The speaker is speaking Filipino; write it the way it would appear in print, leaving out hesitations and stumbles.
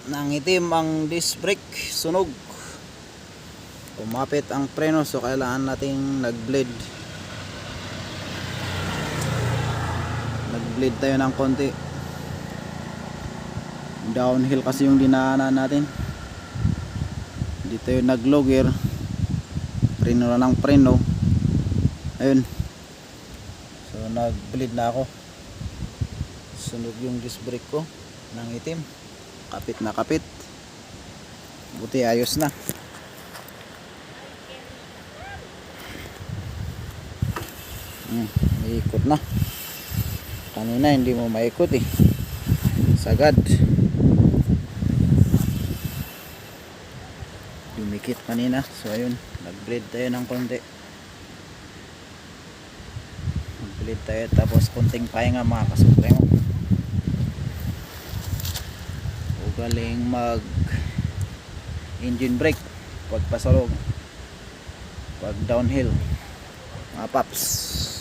Nangitim ang disc brake, sunog. Kumapit ang preno, so kailangan nating nag-bleed tayo ng konti. Downhill kasi yung dinaanan natin. Dito yung nag-low gear, preno na ng preno. Ayun, so nag-bleed na ako. Sunog yung disc brake ko, nangitim. Kapit na kapit. Buti ayos na. May ikot na. Kanina hindi mo maikot eh. Sagad. Dumikit kanina. So ayun, nag-bleed tayo ng konti. Nag-bleed tayo tapos konting pahinga mga kasupremo. Galing mag engine brake pag pasalog, pag downhill mga paps.